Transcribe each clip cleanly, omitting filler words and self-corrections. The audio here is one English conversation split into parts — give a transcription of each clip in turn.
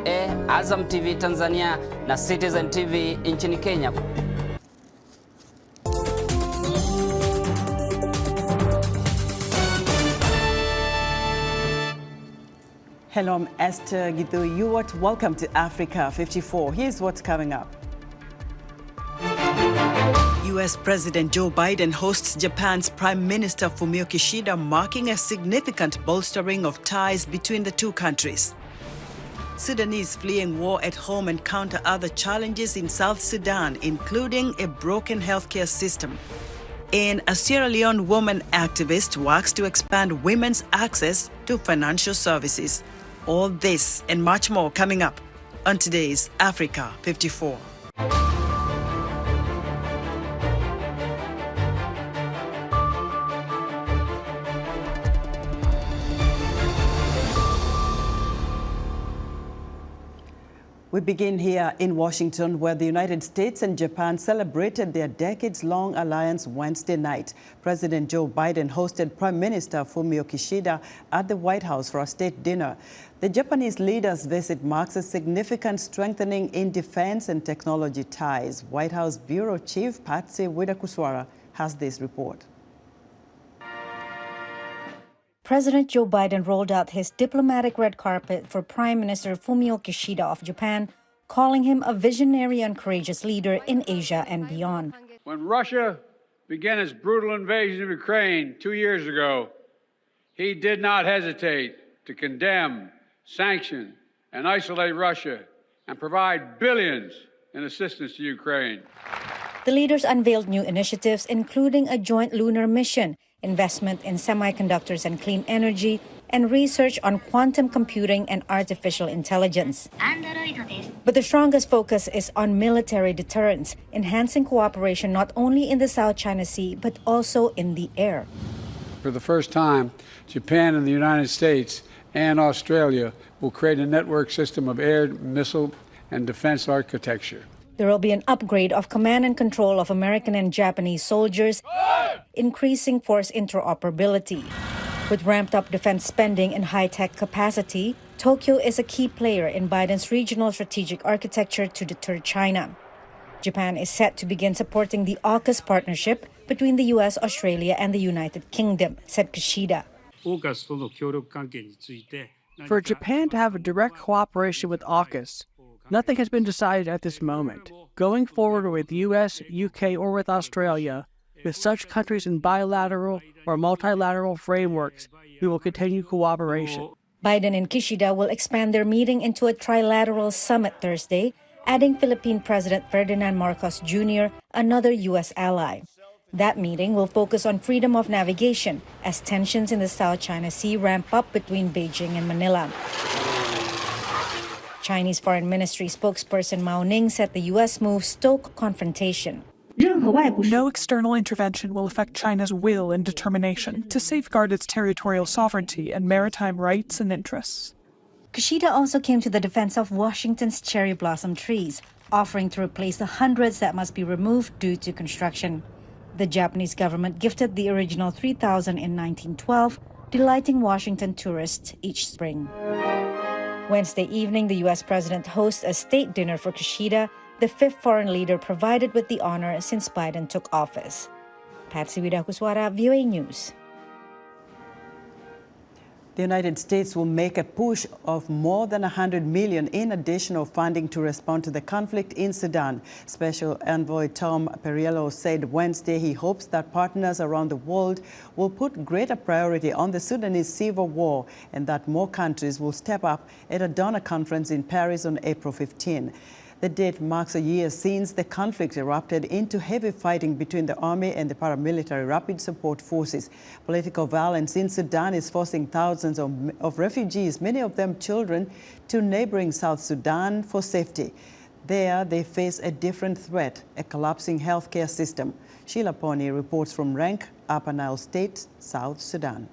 VOA, Azam TV Tanzania na Citizen TV nchini Kenya. Hello, I'm Esther Githu. Welcome to Africa 54. Here's what's coming up. U.S. President Joe Biden hosts Japan's Prime Minister Fumio Kishida, marking a significant bolstering of ties between the two countries. Sudanese fleeing war at home encounter other challenges in South Sudan, including a broken healthcare system. And a Sierra Leone woman activist works to expand women's access to financial services. All this and much more coming up on today's Africa 54. We begin here in Washington, where the United States and Japan celebrated their decades-long alliance Wednesday night. President Joe Biden hosted Prime Minister Fumio Kishida at the White House for a state dinner. The Japanese leader's visit marks a significant strengthening in defense and technology ties. White House Bureau Chief Patsy Widakuswara has this report. President Joe Biden rolled out his diplomatic red carpet for Prime Minister Fumio Kishida of Japan, calling him a visionary and courageous leader in Asia and beyond. When Russia began its brutal invasion of Ukraine 2 years ago, he did not hesitate to condemn, sanction, and isolate Russia and provide billions in assistance to Ukraine. The leaders unveiled new initiatives, including a joint lunar mission, investment in semiconductors and clean energy, and research on quantum computing and artificial intelligence. But the strongest focus is on military deterrence, enhancing cooperation not only in the South China Sea, but also in the air. For the first time, Japan and the United States and Australia will create a network system of air, missile, and defense architecture. There will be an upgrade of command and control of American and Japanese soldiers, increasing force interoperability. With ramped-up defense spending and high-tech capacity, Tokyo is a key player in Biden's regional strategic architecture to deter China. Japan is set to begin supporting the AUKUS partnership between the U.S., Australia, and the United Kingdom, said Kishida. For Japan to have a direct cooperation with AUKUS, nothing has been decided at this moment. Going forward with U.S., UK, or with Australia, with such countries in bilateral or multilateral frameworks, we will continue cooperation. Biden and Kishida will expand their meeting into a trilateral summit Thursday, adding Philippine President Ferdinand Marcos Jr., another U.S. ally. That meeting will focus on freedom of navigation as tensions in the South China Sea ramp up between Beijing and Manila. Chinese Foreign Ministry spokesperson Mao Ning said the U.S. move stoked confrontation. No external intervention will affect China's will and determination to safeguard its territorial sovereignty and maritime rights and interests. Kishida also came to the defense of Washington's cherry blossom trees, offering to replace the hundreds that must be removed due to construction. The Japanese government gifted the original 3,000 in 1912, delighting Washington tourists each spring. Wednesday evening, the U.S. president hosts a state dinner for Kishida, the fifth foreign leader provided with the honor since Biden took office. Patsy Widakuswara, VOA News. The United States will make a push of more than $100 million in additional funding to respond to the conflict in Sudan. Special Envoy Tom Perriello said Wednesday he hopes that partners around the world will put greater priority on the Sudanese civil war and that more countries will step up at a donor conference in Paris on April 15. The date marks a year since the conflict erupted into heavy fighting between the army and the paramilitary rapid support forces. Political violence in Sudan is forcing thousands of refugees, many of them children, to neighboring South Sudan for safety. There, they face a different threat, a collapsing healthcare system. Sheila Pony reports from Renk, Upper Nile State, South Sudan.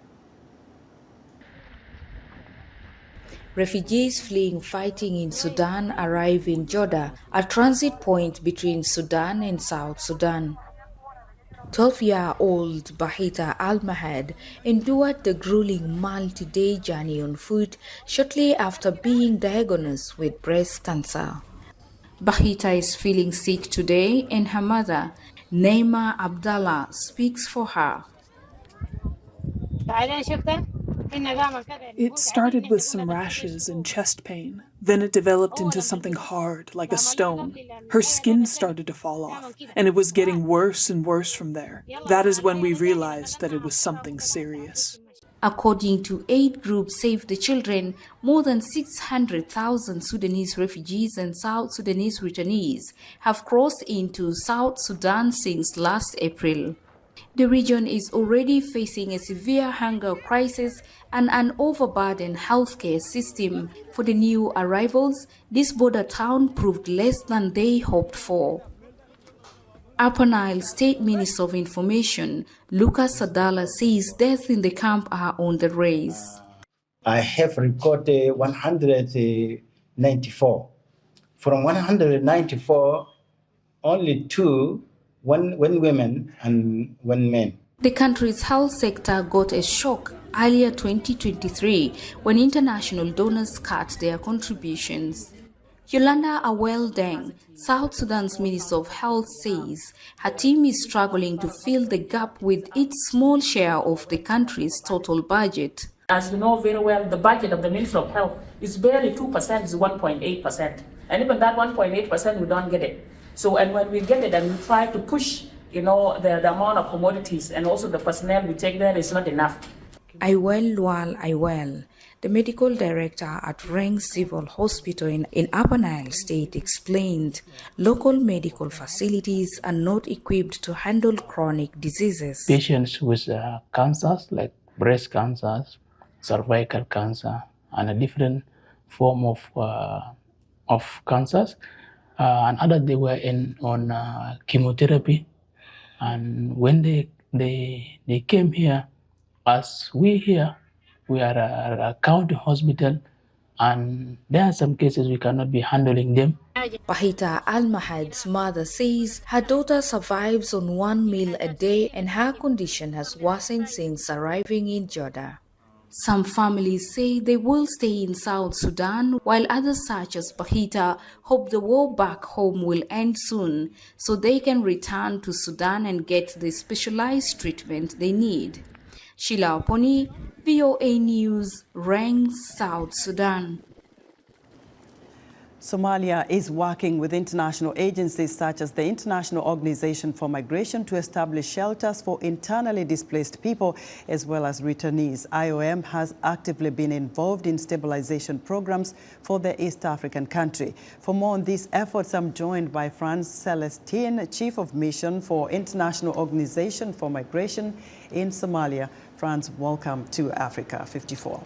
Refugees fleeing fighting in Sudan arrive in Joda, a transit point between Sudan and South Sudan. 12-year-old Bahita Al-Mahad endured the grueling multi-day journey on foot shortly after being diagnosed with breast cancer. Bahita is feeling sick today, and her mother, Naima Abdallah, speaks for her. It started with some rashes and chest pain. Then it developed into something hard, like a stone. Her skin started to fall off, and it was getting worse and worse from there. That is when we realized that it was something serious. According to aid group Save the Children, more than 600,000 Sudanese refugees and South Sudanese returnees have crossed into South Sudan since last April. The region is already facing a severe hunger crisis and an overburdened healthcare system. For the new arrivals, this border town proved less than they hoped for. Upper Nile State Minister of Information, Lucas Sadala, says deaths in the camp are on the rise. I have recorded 194. From 194, only one women and one man. The country's health sector got a shock earlier 2023 when international donors cut their contributions. Yolanda Awel-Deng, South Sudan's Minister of Health, says her team is struggling to fill the gap with its small share of the country's total budget. As you know very well, the budget of the Ministry of Health is barely 2%, it's 1.8%. And even that 1.8%, we don't get it. So, and when we get it and we try to push, the amount of commodities and also the personnel we take there is not enough. Aiwel Lual Aiwel, the medical director at Reng Civil Hospital in Upper Nile State, explained local medical facilities are not equipped to handle chronic diseases. Patients with cancers like breast cancers, cervical cancer, and a different form of cancers, and others they were on chemotherapy, and when they came here, as we are a county hospital, and there are some cases we cannot be handling them. Bahita Al-Mahad's mother says her daughter survives on one meal a day and her condition has worsened since arriving in Jordan. Some families say they will stay in South Sudan, while others such as Bahita hope the war back home will end soon so they can return to Sudan and get the specialized treatment they need. Sheila Oponi, VOA News, Reng, South Sudan. Somalia is working with international agencies such as the International Organization for Migration to establish shelters for internally displaced people as well as returnees. IOM has actively been involved in stabilization programs for the East African country. For more on these efforts, I'm joined by Franz Celestine, Chief of Mission for International Organization for Migration in Somalia. Franz, welcome to Africa 54.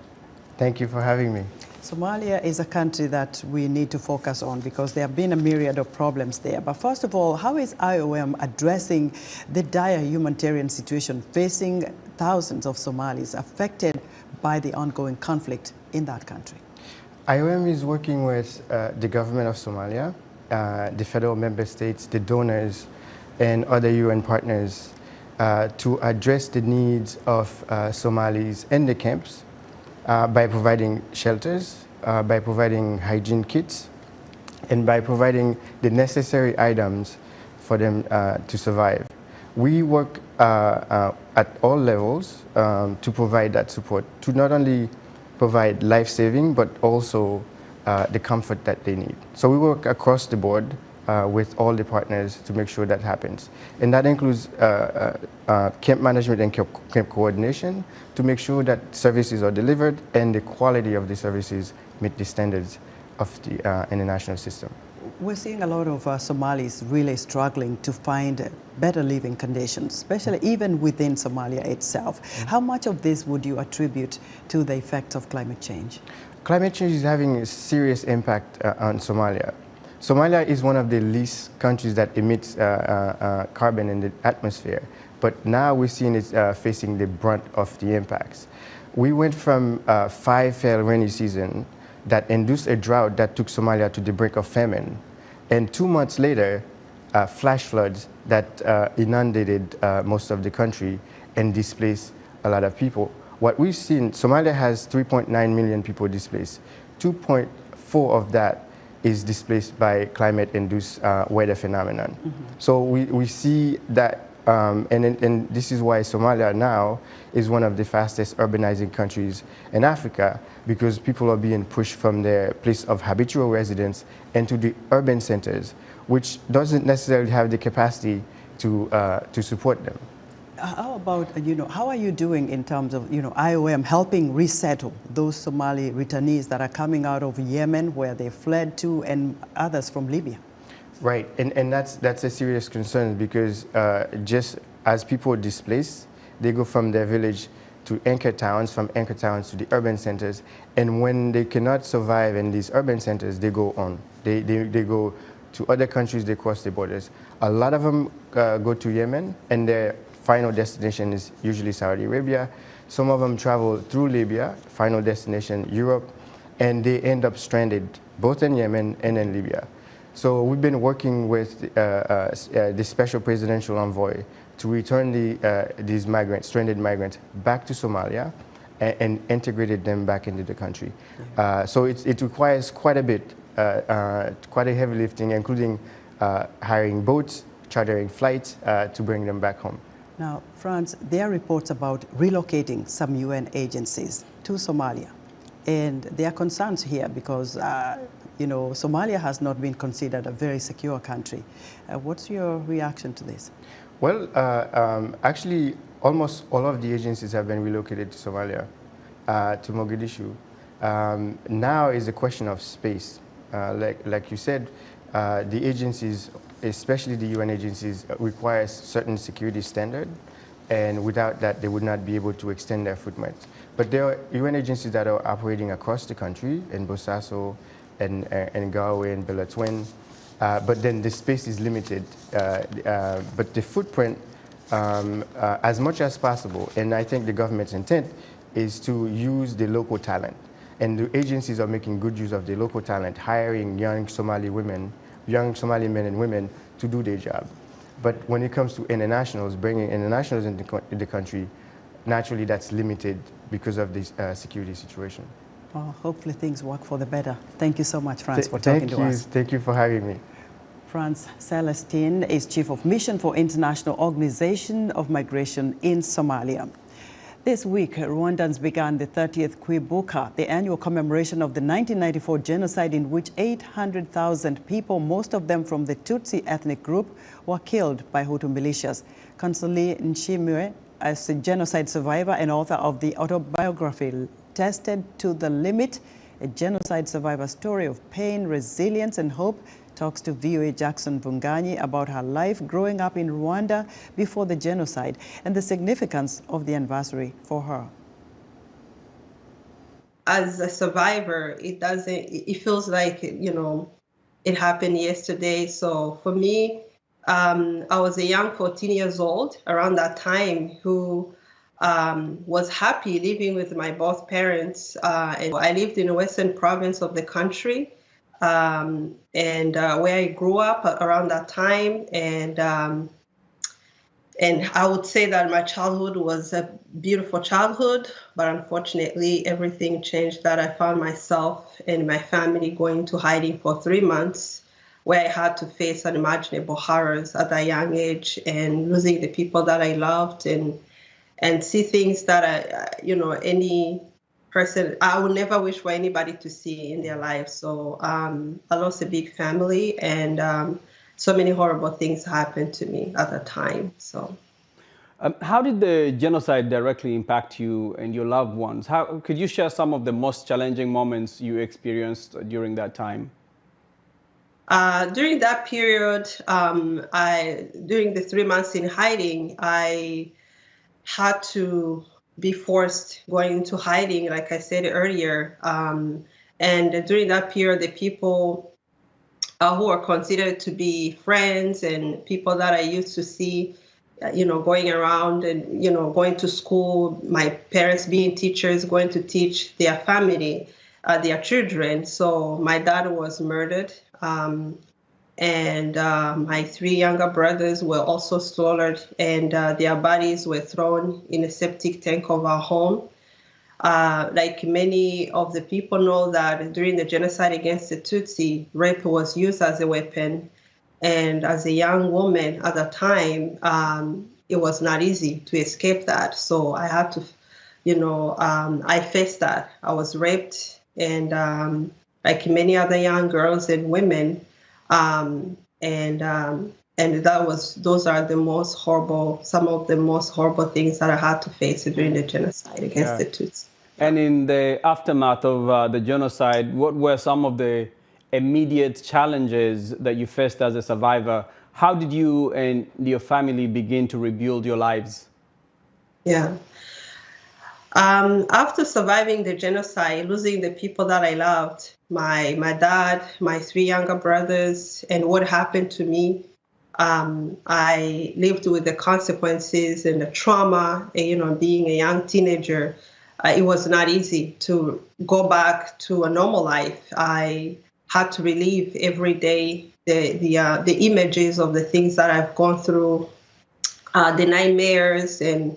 Thank you for having me. Somalia is a country that we need to focus on because there have been a myriad of problems there. But first of all, how is IOM addressing the dire humanitarian situation facing thousands of Somalis affected by the ongoing conflict in that country? IOM is working with the government of Somalia, the federal member states, the donors, and other UN partners to address the needs of Somalis in the camps by providing shelters, by providing hygiene kits, and by providing the necessary items for them to survive. We work at all levels to provide that support, to not only provide life-saving, but also the comfort that they need. So we work across the board with all the partners to make sure that happens. And that includes camp management and camp coordination to make sure that services are delivered and the quality of the services meet the standards of the international system. We're seeing a lot of Somalis really struggling to find better living conditions, especially even within Somalia itself. Mm-hmm. How much of this would you attribute to the effects of climate change? Climate change is having a serious impact on Somalia. Somalia is one of the least countries that emits carbon in the atmosphere, but now we're seeing it facing the brunt of the impacts. We went from 5 failed rainy seasons that induced a drought that took Somalia to the brink of famine, and 2 months later, flash floods that inundated most of the country and displaced a lot of people. What we've seen, Somalia has 3.9 million people displaced. 2.4 of that is displaced by climate-induced weather phenomenon. Mm-hmm. So we see that, and this is why Somalia now is one of the fastest urbanizing countries in Africa, because people are being pushed from their place of habitual residence into the urban centers, which doesn't necessarily have the capacity to support them. How about, how are you doing in terms of, IOM helping resettle those Somali returnees that are coming out of Yemen, where they fled to, and others from Libya? Right, and that's a serious concern, because just as people displace, they go from their village to anchor towns, from anchor towns to the urban centers, and when they cannot survive in these urban centers, they go on. They go to other countries, they cross the borders. A lot of them go to Yemen, and their final destination is usually Saudi Arabia. Some of them travel through Libya, final destination Europe, and they end up stranded both in Yemen and in Libya. So we've been working with the special presidential envoy to return these migrants, stranded migrants, back to Somalia and integrated them back into the country. So it requires quite a bit, quite a heavy lifting, including hiring boats, chartering flights to bring them back home. Now, France, there are reports about relocating some UN agencies to Somalia. And there are concerns here because, Somalia has not been considered a very secure country. What's your reaction to this? Well, actually, almost all of the agencies have been relocated to Somalia, to Mogadishu. Now is a question of space. Like you said, the agencies, especially the UN agencies, require certain security standard, and without that, they would not be able to extend their footprint. But there are UN agencies that are operating across the country, in Bosaso, and Galway, and Belatwin, but then the space is limited. But the footprint, as much as possible, and I think the government's intent is to use the local talent. And the agencies are making good use of the local talent, hiring young Somali women, young Somali men and women to do their job. But when it comes to internationals, bringing internationals in the country, naturally that's limited because of this security situation. Well, hopefully things work for the better. Thank you so much, France, for talking to us. Thank you for having me. France Celestine is Chief of Mission for International Organization of Migration in Somalia. This week, Rwandans began the 30th Kwibuka, the annual commemoration of the 1994 genocide in which 800,000 people, most of them from the Tutsi ethnic group, were killed by Hutu militias. Kansali Nshimwe, as a genocide survivor and author of the autobiography Tested to the Limit, a genocide survivor story of pain, resilience, and hope, talks to VOA Jackson Vunganyi about her life growing up in Rwanda before the genocide and the significance of the anniversary for her. As a survivor, it feels like, it happened yesterday. So for me, I was a young 14 years old around that time who was happy living with my both parents. And I lived in the western province of the country. And where I grew up around that time, and I would say that my childhood was a beautiful childhood, but unfortunately everything changed. That I found myself and my family going into hiding for 3 months, where I had to face unimaginable horrors at a young age, and losing the people that I loved, and see things that any person, I would never wish for anybody to see in their life. So I lost a big family, and so many horrible things happened to me at the time. So, how did the genocide directly impact you and your loved ones? How could you share some of the most challenging moments you experienced during that time? During that period, during the 3 months in hiding, I had to be forced going into hiding, like I said earlier. And during that period, the people who were considered to be friends and people that I used to see, going around and, going to school, my parents being teachers, going to teach their family, their children. So my dad was murdered and my 3 younger brothers were also slaughtered, and their bodies were thrown in a septic tank of our home. Like many of the people know that during the genocide against the Tutsi, rape was used as a weapon. And as a young woman at the time, it was not easy to escape that. So I had to, I faced that. I was raped, and like many other young girls and women, and those are the most horrible, some of the most horrible things that I had to face during the genocide against the Tutsi. And in the aftermath of the genocide, what were some of the immediate challenges that you faced as a survivor? How did you and your family begin to rebuild your lives? Yeah. After surviving the genocide, losing the people that I loved, my dad, my 3 younger brothers, and what happened to me, I lived with the consequences and the trauma, being a young teenager. It was not easy to go back to a normal life. I had to relive every day the images of the things that I've gone through, the nightmares, and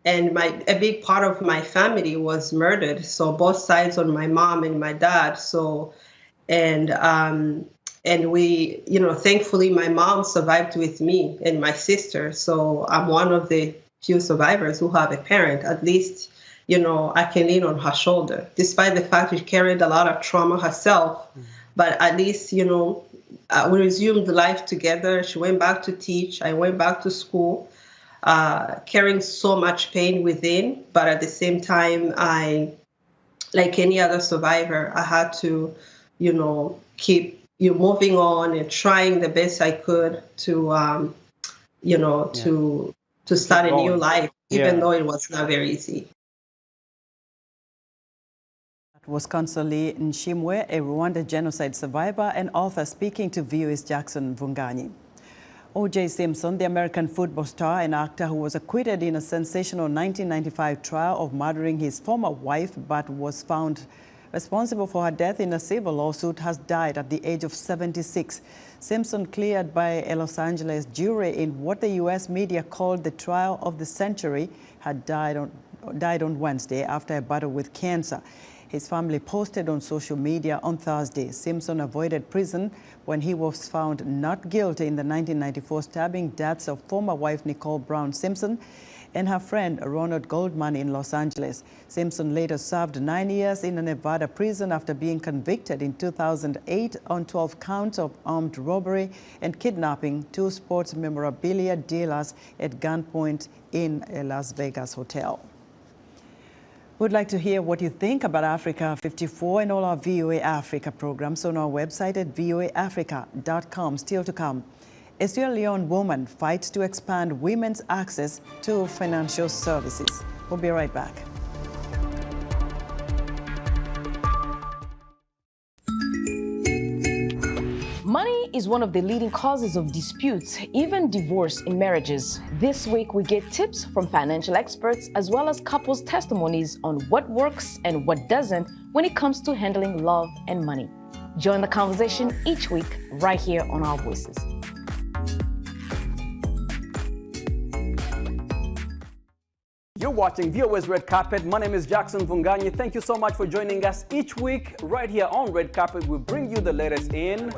a big part of my family was murdered. So both sides on my mom and my dad. So, and we, thankfully my mom survived with me and my sister. So I'm one of the few survivors who have a parent. At least, I can lean on her shoulder, despite the fact she carried a lot of trauma herself. But at least, we resumed life together. She went back to teach. I went back to school. Carrying so much pain within, but at the same time, like any other survivor, I had to, keep moving on and trying the best I could to, to start a new life, even though it was not very easy. That was Consolee Nshimwe, a Rwanda genocide survivor and author, speaking to VOA's Jackson Vunganyi. O.J. Simpson, the American football star and actor who was acquitted in a sensational 1995 trial of murdering his former wife but was found responsible for her death in a civil lawsuit, has died at the age of 76. Simpson, cleared by a Los Angeles jury in what the U.S. media called the trial of the century, had died on Wednesday after a battle with cancer. His family posted on social media on Thursday. Simpson avoided prison when he was found not guilty in the 1994 stabbing deaths of former wife Nicole Brown Simpson and her friend Ronald Goldman in Los Angeles. Simpson later served 9 years in a Nevada prison after being convicted in 2008 on 12 counts of armed robbery and kidnapping 2 sports memorabilia dealers at gunpoint in a Las Vegas hotel. We'd like to hear what you think about Africa 54 and all our VOA Africa programs on our website at voaafrica.com. Still to come, a Sierra Leone woman fights to expand women's access to financial services. We'll be right back. Money is one of the leading causes of disputes, even divorce in marriages. This week, we get tips from financial experts as well as couples' testimonies on what works and what doesn't when it comes to handling love and money. Join the conversation each week right here on Our Voices. You're watching VOA's Red Carpet. My name is Jackson Vunganyi. Thank you so much for joining us each week right here on Red Carpet. We bring you the latest in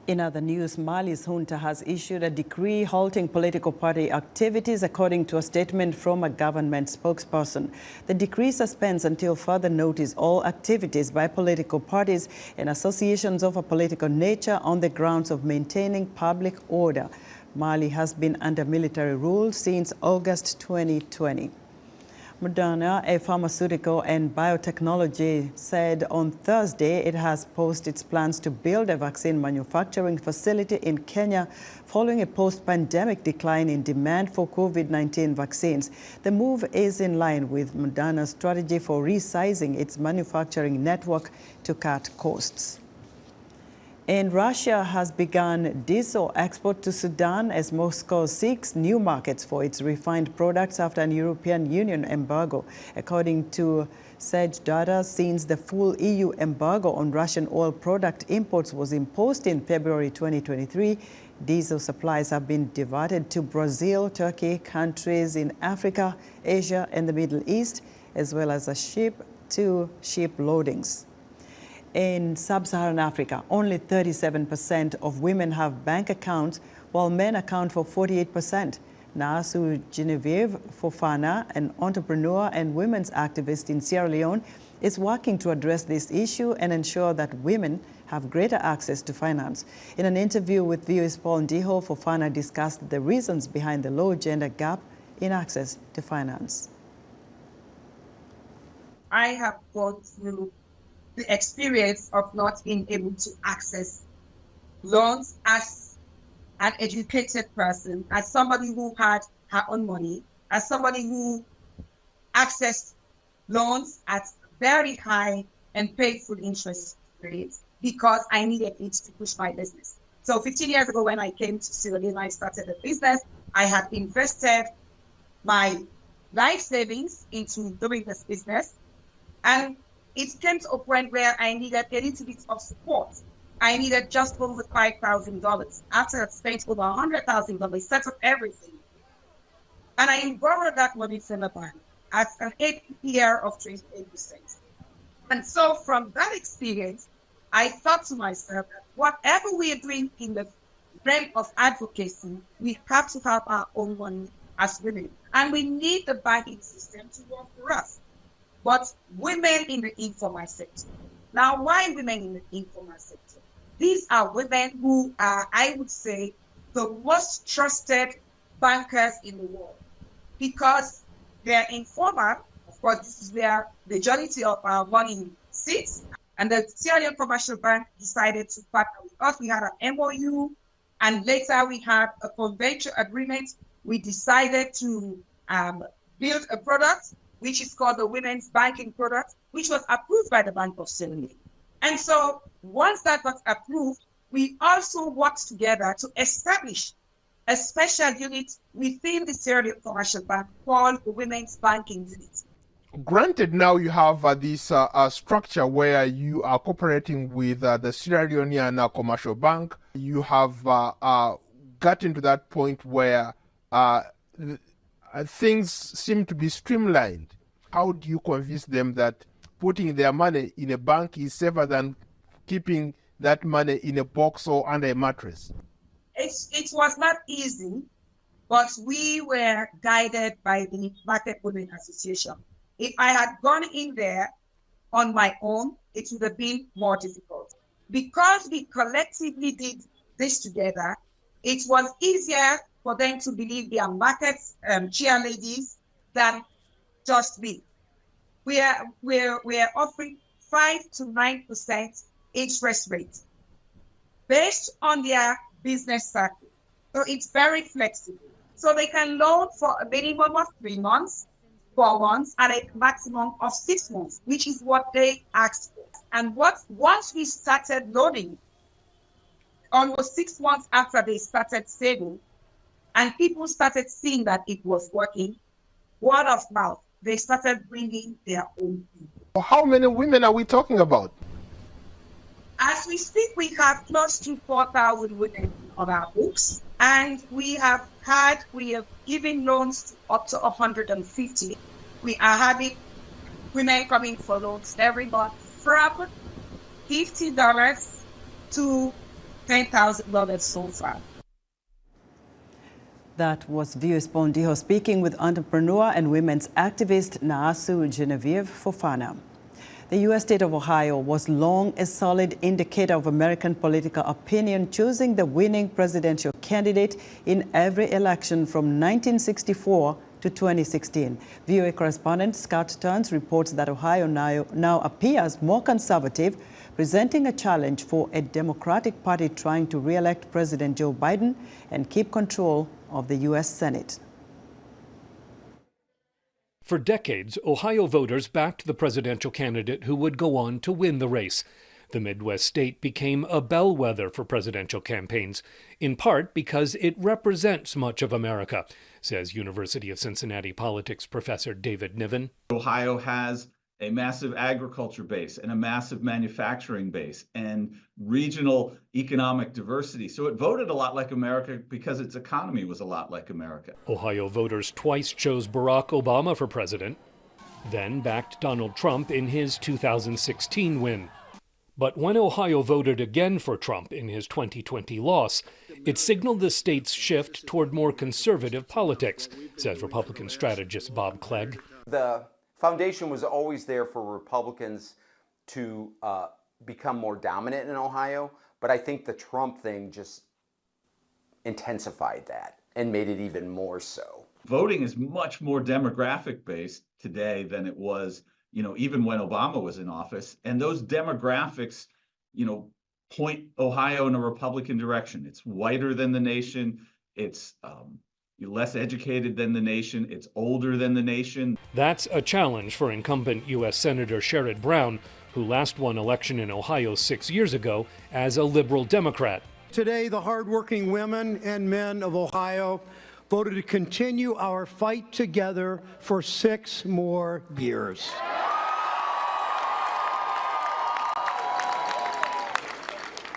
In other news, Mali's junta has issued a decree halting political party activities, according to a statement from a government spokesperson. The decree suspends until further notice all activities by political parties and associations of a political nature on the grounds of maintaining public order. Mali has been under military rule since August 2020. Moderna, a pharmaceutical and biotechnology, said on Thursday it has paused its plans to build a vaccine manufacturing facility in Kenya following a post-pandemic decline in demand for COVID-19 vaccines. The move is in line with Moderna's strategy for resizing its manufacturing network to cut costs. And Russia has begun diesel export to Sudan as Moscow seeks new markets for its refined products after an European Union embargo. According to SED data, since the full EU embargo on Russian oil product imports was imposed in February 2023, diesel supplies have been diverted to Brazil, Turkey, countries in Africa, Asia, and the Middle East, as well as ship-to-ship loadings. In sub-Saharan Africa, only 37% of women have bank accounts, while men account for 48%. Naasu Genevieve Fofana, an entrepreneur and women's activist in Sierra Leone, is working to address this issue and ensure that women have greater access to finance. In an interview with VOA's Paul Ndiho, Fofana discussed the reasons behind the low gender gap in access to finance. I have gone through the experience of not being able to access loans as an educated person, as somebody who had her own money, as somebody who accessed loans at very high and painful interest rates because I needed it to push my business. So 15 years ago when I came to Sierra Leone, I started a business. I had invested my life savings into doing this business, and it came to a point where I needed a little bit of support. I needed just over $5,000. After I spent over $100,000, set up everything. And I borrowed that money from the bank at an APR of 28%. And so from that experience, I thought to myself, that whatever we are doing in the realm of advocacy, we have to have our own money as women. And we need the banking system to work for us. But women in the informal sector. Now, why women in the informal sector? These are women who are, I would say, the most trusted bankers in the world because they're informal. Of course, this is where the majority of our money sits. And the Sierra Leone Commercial Bank decided to partner with us. We had an MOU, and later we had a convention agreement. We decided to build a product which is called the Women's Banking Product, which was approved by the Bank of Sierra Leone. And so once that was approved, we also worked together to establish a special unit within the Sierra Leone Commercial Bank called the Women's Banking Unit. Granted, now you have this structure where you are cooperating with the Sierra Leonean Commercial Bank. You have gotten to that point where things seem to be streamlined. How do you convince them that putting their money in a bank is safer than keeping that money in a box or under a mattress? It was not easy, but we were guided by the Market Women Association. If I had gone in there on my own, it would have been more difficult. Because we collectively did this together, it was easier for them to believe their market cheerleaders than just me. We are offering 5 to 9% interest rate based on their business cycle. So it's very flexible. So they can loan for a minimum of 3 months, 4 months, and a maximum of 6 months, which is what they asked for. And once we started loaning, almost 6 months after they started saving, and people started seeing that it was working, word of mouth, they started bringing their own people. How many women are we talking about? As we speak, we have close to 4,000 women on our books, and we have given loans to up to 150. We are having women coming for loans every month from $50 to $10,000 so far. That was VOA's Paul Ndiho speaking with entrepreneur and women's activist Naasu Genevieve Fofana. The U.S. state of Ohio was long a solid indicator of American political opinion, choosing the winning presidential candidate in every election from 1964 to 2016. VOA correspondent Scott Stearns reports that Ohio now appears more conservative, presenting a challenge for a Democratic Party trying to re-elect President Joe Biden and keep control of the U.S. Senate. For decades, Ohio voters backed the presidential candidate who would go on to win the race. The Midwest state became a bellwether for presidential campaigns, in part because it represents much of America, says University of Cincinnati politics professor David Niven. Ohio has a massive agriculture base and a massive manufacturing base and regional economic diversity. So it voted a lot like America because its economy was a lot like America. Ohio voters twice chose Barack Obama for president, then backed Donald Trump in his 2016 win. But when Ohio voted again for Trump in his 2020 loss, it signaled the state's shift toward more conservative politics, says Republican strategist Bob Clegg. The foundation was always there for Republicans to become more dominant in Ohio, but I think the Trump thing just intensified that and made it even more so. Voting is much more demographic based today than it was, even when Obama was in office. And those demographics, point Ohio in a Republican direction. It's whiter than the nation. It's less educated than the nation. It's older than the nation. That's a challenge for incumbent U.S. Senator Sherrod Brown, who last won election in Ohio 6 years ago as a liberal Democrat. Today, the hardworking women and men of Ohio voted to continue our fight together for 6 more years.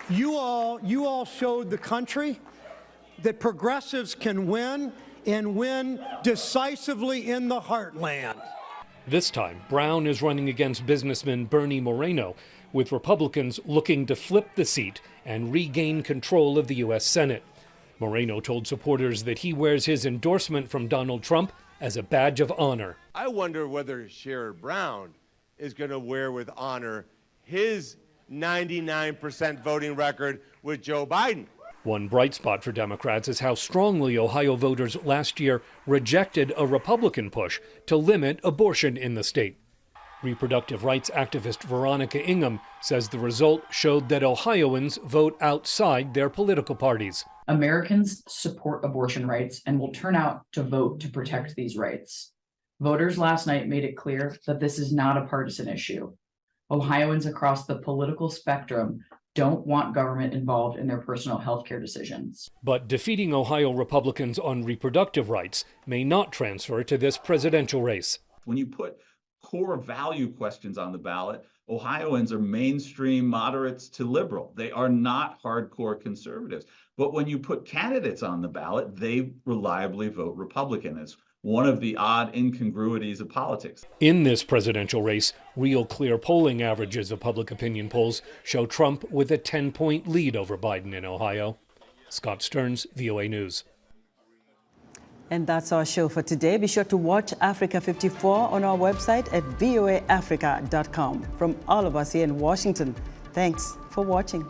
You all showed the country that progressives can win and win decisively in the heartland. This time, Brown is running against businessman Bernie Moreno, with Republicans looking to flip the seat and regain control of the U.S. Senate. Moreno told supporters that he wears his endorsement from Donald Trump as a badge of honor. I wonder whether Sherrod Brown is going to wear with honor his 99% voting record with Joe Biden. One bright spot for Democrats is how strongly Ohio voters last year rejected a Republican push to limit abortion in the state. Reproductive rights activist Veronica Ingham says the result showed that Ohioans vote outside their political parties. Americans support abortion rights and will turn out to vote to protect these rights. Voters last night made it clear that this is not a partisan issue. Ohioans across the political spectrum don't want government involved in their personal health care decisions. But defeating Ohio Republicans on reproductive rights may not transfer to this presidential race. When you put core value questions on the ballot, Ohioans are mainstream moderates to liberal. They are not hardcore conservatives. But when you put candidates on the ballot, they reliably vote Republican. It's one of the odd incongruities of politics. In this presidential race, real clear polling averages of public opinion polls show Trump with a 10-point lead over Biden in Ohio. Scott Stearns, VOA News. And that's our show for today. Be sure to watch Africa 54 on our website at voaafrica.com. From all of us here in Washington, thanks for watching.